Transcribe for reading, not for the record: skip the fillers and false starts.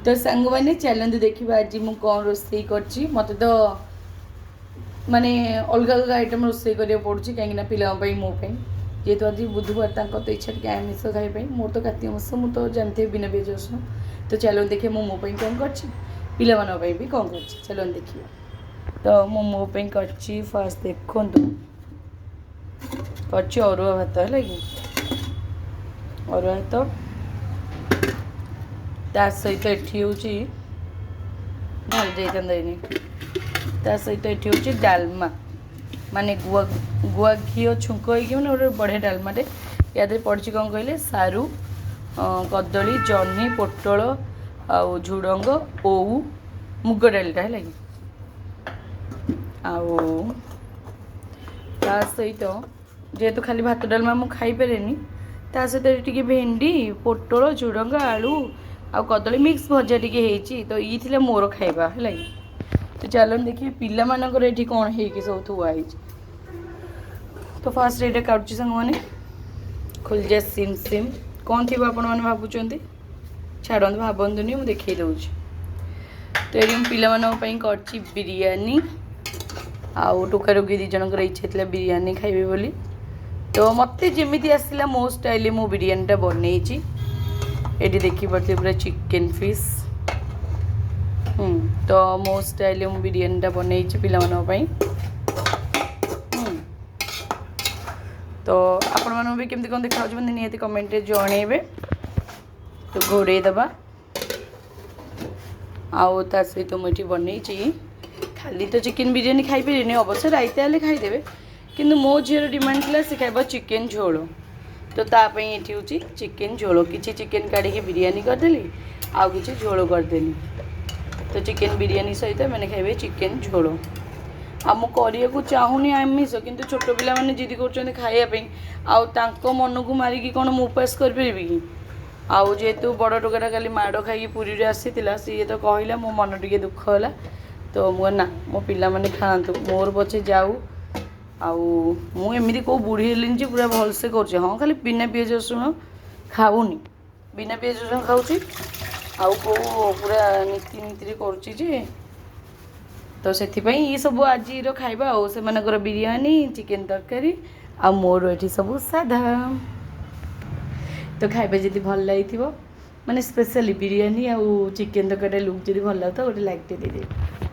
तो सांग मैंने चलते देखा आज मुझे कौन रोसे कर मत तो माने अलग अलग आइटम रोसे करा पड़ू कहीं पिलापी मोपाई जेहेतु आज बुधवार तो इच्छा टे आमिष खाई मोर तो कार्तिक मास मुझे तो जानते बिना पिज रसुण तो चलो देखिए मो मोपाई कौन कर पिलामानी भी कौन कर चलो देखिए तो मो मोपाई कर फास्ट देखु कर अरुआ भात है कि अरुआ भात ता सहित एटी हूँ ढाल जाइए ता सहित एटी हूँ डालमा माने गुआ गुआ घी छुंक हो गोटे बढ़िया डालमाटे या पड़ी कौन कहले सारू कदली जह्नी पोटल आउ झुड़ंग ओऊ मुग डालटा है कि ता सहित जेहेतु खाली भात डालमा मु खाई पारे ता सहित टी भेंडी पोटल झुड़ंग आलू आ कदली मिक्स भजा टी तो ये थी मोर खाइबा है तो चलो देखिए पिला मानकर ये कौन है सब थुआई तो फास्ट ये काटुची सांग मैंने खोल जा सिम सिम कौन थी आपण मैंने भावुं छाड़ भावतुनि मुझे देखी दूँगी तो ये पाई कर बिरयानी आउ टोका रोगी दी जनकर इच्छा थी बिरयानी खाइबे बोली तो मत जमी आसला मो स्टाइल मो बिरयानीटा बनई ये देखी पारे पूरा चिकेन फिश तो मो स्टाइल मु बिरयानीटा बनई पाई तो आपण मन भी केमती कौन देखा मतलब निहती कमेंट जनइबे तो घोड़े दबा आउ ता सहित मुझे बनई खाली तो चिकेन बिरयानी खाई पारे अवश्य राइते आले खाईदेवे किंतु मो झीर डिमांड थी से खाइबा चिकेन झोल तो तापाई ये हूँ चिकेन झोल किसी चिकेन काढ़ी बिरयानी करदेली आउ कि झोल करदेली तो चिकेन बिरयानी सहित मैंने खाइबे चिकेन झोल आरिया को चाहूनी आमिष किंतु छोट पिला मैंने जिद कर खायापी आउ मन को मारिकी कौन मु उपास करी कि आउ जेहेतु बड़ टोकाटा खाली माड़ खाई पुरी आसी सी तो कहला मो मन टे दुख है तो ना मो पिला माने खातु मोर पछे जाऊ आमती कौ बुढ़ी हेली पूरा भलसे कर हाँ खाली बिना पिज रसुण खाऊनी बिना पिज रसुण खाऊँ आउ कौ पूरा नीति नीति कर तो से ये सब आज खाइबा से बिरयानी चिकेन तरकारी आ मोर ये सब साधा तो खाइबा जदि भल लगी माने स्पेशली बिरयानी आ चिकेन तरकारी लुक जदि भल लगे गोटे लाइक दे दे।